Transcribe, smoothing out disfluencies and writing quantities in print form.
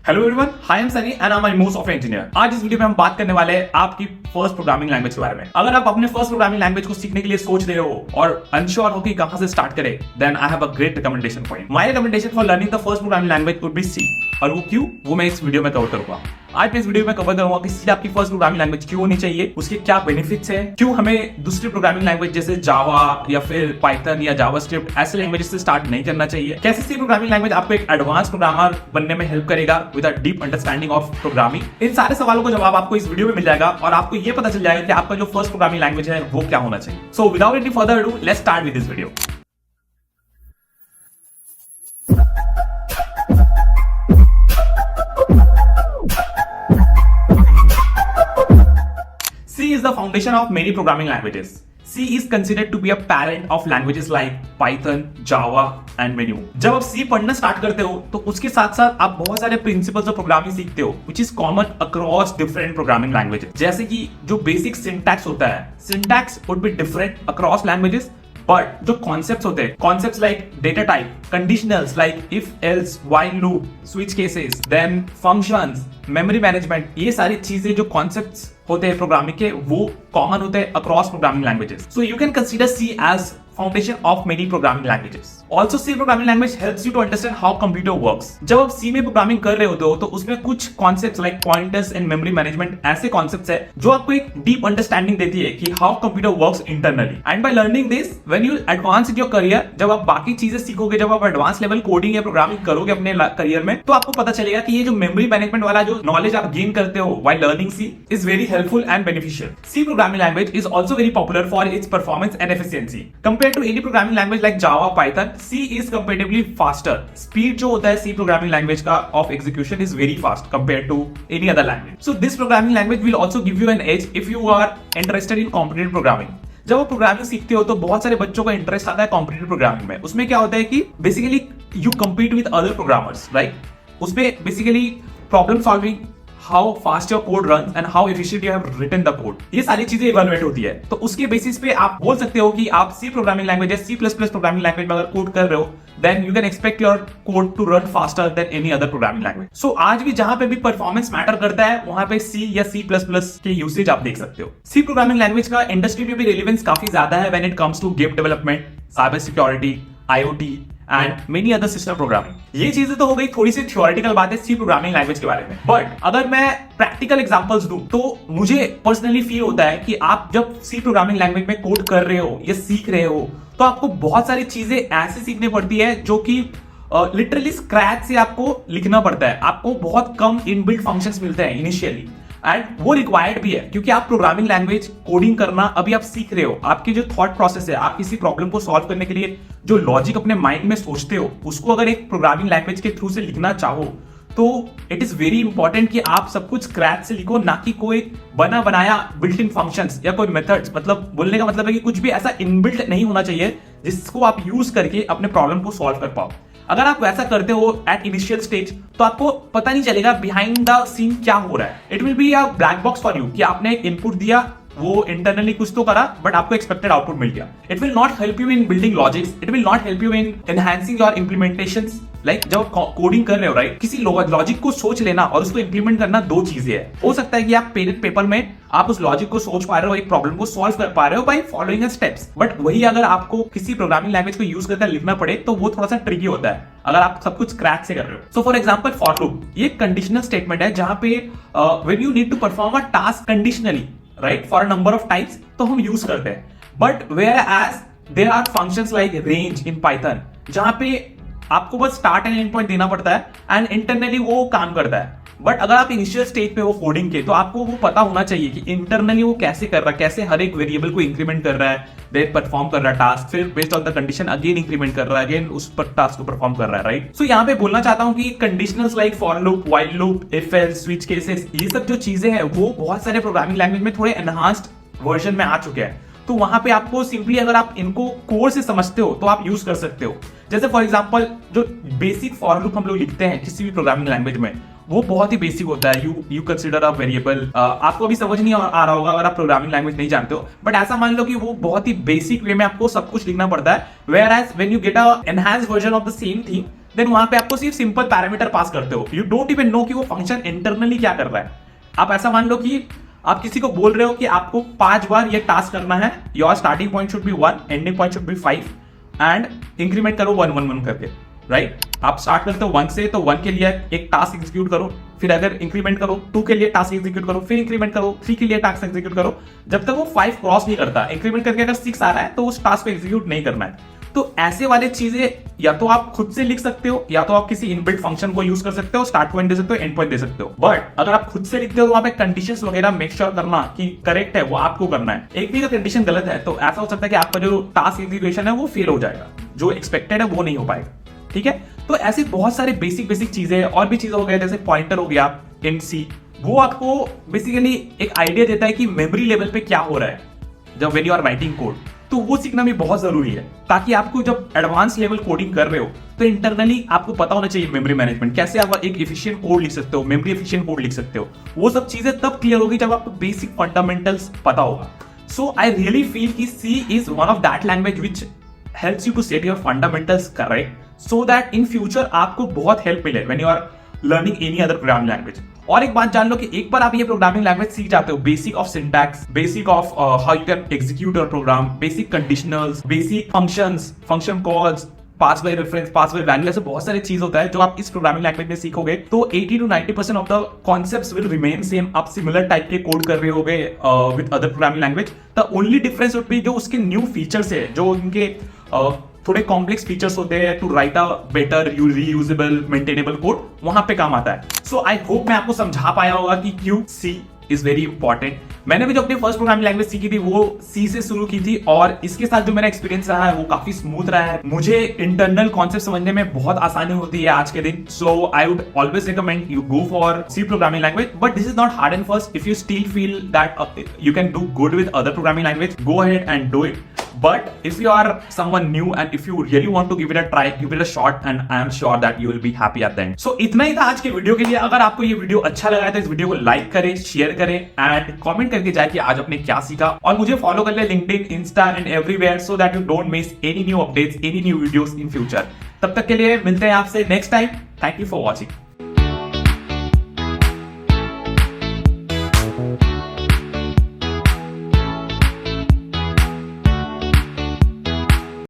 Hello everyone, I am Sunny and I am most of engineer. आज इस video में हम बात करने वाले हैं आपकी फर्स्ट प्रोग्रामिंग लैंग्वेज के बारे में। अगर आप अपने फर्स्ट प्रोग्रामिंग लैंग्वेज को सीखने के लिए सोच रहे हो और अनश्योर हो कि कहां से स्टार्ट करें, then I have a great recommendation for you. My recommendation for learning the first programming language would be C. और वो क्यों, वो मैं इस वीडियो में कवर करूंगा। आज मैं इस वीडियो में कवर करूंगा कि सी आपकी फर्स्ट प्रोग्रामिंग लैंग्वेज क्यों होनी चाहिए, उसके क्या बेनिफिट्स हैं, क्यों हमें दूसरी प्रोग्रामिंग लैंग्वेज जैसे जावा या फिर पाइथन या जावास्क्रिप्ट ऐसे लैंग्वेज से स्टार्ट नहीं करना चाहिए, कैसे सी प्रोग्रामिंग लैंग्वेज आपको एक एडवांस प्रोग्रामर बनने में हेल्प करेगा with a deep understanding of programming. इन सारे सवालों का जवाब आपको इस वीडियो में मिल जाएगा और आपको ये पता चल जाएगा कि आपका जो फर्स्ट प्रोग्रामिंग लैंग्वेज है वो क्या होना चाहिए। So without any further ado, let's start with this video. C is the foundation of many programming languages. C is considered to be a parent of languages like Python, Java and many more. जब आप C पढ़ना start करते हो तो उसके साथ साथ आप बहुत सारे प्रिंसिपल्स ऑफ प्रोग्रामिंग सीखते हो which is common across different programming languages. जैसे कि जो बेसिक सिंटैक्स होता है, syntax would be different across languages. But जो कॉन्सेप्ट्स होते हैं, concepts like data type, conditionals like if else, while loop, switch cases, then functions, memory management, ये सारी चीजें जो कॉन्सेप्ट्स होते हैं प्रोग्रामिंग के वो कॉमन होते हैं across programming languages. So you can consider C as foundation of many programming languages. Also C programming language helps you to understand how computer works. जब आप सी में प्रोग्रामिंग कर रहे होते हो तो उसमें कुछ concepts like pointers and memory management ऐसे कॉन्सेप्ट्स है जो आपको एक डीप अंडरस्टैंडिंग देती है कि how computer works internally. And by learning this, when you advance in your career, जब आप बाकी चीजें सीखोगे, जब आप एडवांस लेवल कोडिंग या प्रोग्रामिंग करोगे अपने करियर में, तो आपको पता चलेगा कि ये जो मेमोरी मैनेजमेंट वाला जो नॉलेज आप गेन करते हो while learning C is very helpful and beneficial. C programming language is also very popular for its performance and efficiency. Compare to any programming language like Java, Python, C is comparatively faster. Speed जो होता है C programming language का of execution is very fast compare to any other language. So this programming language will also give you an edge if you are interested in competitive programming. जब आप programming सीखते हो तो बहुत सारे बच्चों का इंटरेस्ट आता है कॉम्पिटिटिव प्रोग्रामिंग में। उसमें क्या होता है कि basically you compete with other programmers, right? उसमें basically problem solving, how fast your code run and how efficient you have written the code, ये सारी चीजें इवैल्यूएट होती है। तो उसके बेसिस पे आप बोल सकते हो कि आप सी प्रोग्रामिंग लैंग्वेज या C plus plus programming language में अगर कोड कर रहे हो, then you can expect your code to run faster than any other programming language. So आज भी जहां पे भी परफॉर्मेंस मैटर करता है वहां पे सी या सी प्लस प्लस के यूसेज आप देख सकते हो। सी प्रोग्रामिंग लैंग्वेज का इंडस्ट्री में भी रेलेवेंस काफी ज्यादा है when it comes to game development, cyber security, IoT and many other system programming. ये चीजें तो हो गई थोड़ी सी थ्योरेटिकल बातें सी प्रोग्रामिंग लैंग्वेज के बारे में। बट अगर मैं प्रैक्टिकल एग्जांपल्स दूं तो मुझे पर्सनली फील होता है कि आप जब सी प्रोग्रामिंग लैंग्वेज में कोड कर रहे हो या सीख रहे हो तो आपको बहुत सारी चीजें ऐसे सीखनी पड़ती है जो कि लिटरली स्क्रैच से आपको लिखना पड़ता है। आपको बहुत कम इनबिल्ट फंक्शंस मिलते हैं इनिशियली एंड वो रिक्वायर्ड भी है क्योंकि आप प्रोग्रामिंग लैंग्वेज कोडिंग करना अभी आप सीख रहे हो। आपकी जो थॉट प्रोसेस है, आप किसी प्रॉब्लम को सॉल्व करने के लिए जो लॉजिक अपने माइंड में सोचते हो उसको अगर एक प्रोग्रामिंग लैंग्वेज के थ्रू से लिखना चाहो तो इट इज वेरी इंपॉर्टेंट कि आप सब कुछ स्क्रैच से लिखो, ना कि कोई बना बनाया बिल्ट इन फंक्शंस या कोई मेथड्स। मतलब बोलने का मतलब है कि कुछ भी ऐसा इनबिल्ट नहीं होना चाहिए जिसको आप यूज करके अपने प्रॉब्लम को सॉल्व कर पाओ। अगर आप वैसा करते हो एट इनिशियल स्टेज तो आपको पता नहीं चलेगा बिहाइंड द सीन क्या हो रहा है। It will be a black box for you कि आपने एक इनपुट दिया, वो इंटरनली कुछ तो करा बट आपको एक्सपेक्टेड आउटपुट मिल गया। It will not help you in building logics, it will not help you in enhancing your implementations. Like जब कोडिंग कर रहे हो, राइट, किसी लॉजिक को सोच लेना और उसको इंप्लीमेंट करना दो चीजें हैं। हो सकता है कि आप पेपर में आप उस लॉजिक को सोच पा रहे हो, एक प्रॉब्लम को सॉल्व कर पा रहे हो बाय फॉलोइंग स्टेप्स, बट वही अगर आपको किसी प्रोग्रामिंग लैंग्वेज को यूज करके लिखना पड़े तो वो थोड़ा सा ट्रिकी होता है अगर आप सब कुछ स्क्रैच से कर रहे हो। So for example for loop, ये कंडीशनल स्टेटमेंट है जहां पे when you need to perform a task conditionally, right, for a number of times, तो हम यूज करते हैं। But whereas there are functions like range in Python जहां पे आपको बस स्टार्ट एंड एंड पॉइंट देना पड़ता है एंड इंटरनली वो काम करता है। बट अगर आप इनिशियल स्टेज पे हो कोडिंग के तो आपको वो पता होना चाहिए कि इंटरनली वो कैसे कर रहा है, कैसे हर एक वेरिएबल को इंक्रीमेंट कर रहा है, देन परफॉर्म कर रहा है टास्क, फिर based on the condition again increment कर रहा है, अगेन उस पर टास्क को परफॉर्म कर रहा है, राइट? सो यहाँ पे बोलना चाहता हूँ कि conditionals like for loop, while loop, if else, switch cases, ये सब जो चीजें हैं वो बहुत सारे प्रोग्रामिंग लैंग्वेज में थोड़े एनहांस्ड वर्जन में आ चुके हैं। तो वहां पे आपको सिंपली अगर आप इनको कोर से समझते हो तो आप यूज कर सकते हो। जैसे फॉर एग्जांपल जो बेसिक फॉर लूप हम लोग लिखते हैं किसी भी प्रोग्रामिंग लैंग्वेज में, वो बहुत ही बेसिक होता है। यू कंसीडर अ वेरिएबल, आपको अभी समझ नहीं आ रहा होगा अगर आप प्रोग्रामिंग लैंग्वेज नहीं जानते हो, बट ऐसा मान लो कि वो बहुत ही बेसिक वे में आपको सब कुछ लिखना पड़ता है। Whereas when you get a enhanced version of the same thing, then वहां पे आपको सिर्फ सिंपल पैरामीटर पास करते हो, यू डोंट इवन नो कि वो फंक्शन इंटरनली क्या कर रहा है। आप ऐसा मान लो कि आप किसी को बोल रहे हो कि आपको 5 बार ये टास्क करना है, your starting point should be 1, ending point should be 5 and increment करो 1 1 1 करके, राइट। आप स्टार्ट करते हो 1 से, तो 1 के लिए एक टास्क एग्जीक्यूट करो, फिर अगर इंक्रीमेंट करो 2 के लिए टास्क एग्जीक्यूट करो, फिर इंक्रीमेंट करो 3 के लिए टास्क एग्जीक्यूट करो, जब तक वो 5 क्रॉस नहीं करता। इंक्रीमेंट करके अगर 6 आ रहा है तो उस टास्क को एग्जीक्यूट नहीं करना है। तो ऐसे वाले चीजें या तो आप खुद से लिख सकते हो, या तो आप किसी इनबिल्ट फंक्शन को यूज कर सकते हो, स्टार्ट पॉइंट दे सकते हो, एंड पॉइंट दे सकते हो। बट अगर आप खुद से लिखते हो तो वहां पे कंडीशंस वगैरह मेक श्योर करना कि करेक्ट है, वो आपको करना है। एक भी अगर कंडीशन गलत है तो ऐसा हो सकता है कि आपका जो टास्क एग्जीक्यूशन है वो फेल हो जाएगा, जो एक्सपेक्टेड है वो नहीं हो पाएगा, ठीक है। तो ऐसे बहुत सारे बेसिक चीजें और भी चीजें हो गया, जैसे पॉइंटर हो गया int c, वो आपको बेसिकली एक आइडिया देता है कि मेमोरी लेवल पे क्या हो रहा है जब when you are writing code. तो वो सीखना भी बहुत जरूरी है, ताकि आपको जब एडवांस लेवल कोडिंग कर रहे हो तो इंटरनली आपको पता होना चाहिए मेमोरी मैनेजमेंट, कैसे आप एक एफिशिएंट कोड लिख सकते हो, मेमोरी एफिशिएंट कोड लिख सकते हो। वो सब चीजें तब क्लियर होगी जब आपको बेसिक फंडामेंटल्स पता होगा। सो आई रियली फील कि C is one of that language which helps you to set your fundamentals correct so that in future आपको बहुत हेल्प मिले when you are learning any other programming language। और एक बात जान लो कि एक बार आप ये प्रोग्रामिंग लैंग्वेज सीख जाते हो, basic of syntax, basic of how you can execute your program, basic conditionals, basic functions, function calls, pass by reference, pass by value, ऐसे बहुत सारे चीज होता है जो आप इस प्रोग्रामिंग लैंग्वेज में सीखोगे। तो 80 to 90% of the concepts will remain same. आप सिमिलर टाइप के कोड कर रहे होगे with other programming language. The only difference would be जो उसके न्यू फीचर्स है, जो उनके थोड़े कॉम्प्लेक्स फीचर्स होते हैं to write a better reusable maintainable code, वहां पे काम आता है। सो आई होप मैं आपको समझा पाया होगा कि क्यों C इज वेरी इंपॉर्टेंट। मैंने भी जो अपनी फर्स्ट प्रोग्रामिंग लैंग्वेज सीखी थी वो C से शुरू की थी, और इसके साथ जो मेरा एक्सपीरियंस रहा है वो काफी स्मूथ रहा है। मुझे इंटरनल कॉन्सेप्ट समझने में बहुत आसानी होती है आज के दिन। So I would always recommend you go for C programming language, but this is not hard and first. If you still feel that you can do good with other programming language, go ahead and do it. But if you are someone new and if you really want to give it a try, give it a shot, and I am sure that you will be happy at the end. So इतना ही था आज के video के लिए। अगर आपको ये video अच्छा लगा है तो इस वीडियो को लाइक करें, शेयर करें एंड कमेंट करके जाए कि आज आपने क्या सीखा। और मुझे फॉलो कर ले LinkedIn, Insta and everywhere so that you don't miss any new updates, any new videos in future. तब तक के लिए मिलते हैं आपसे next time. Thank you for watching.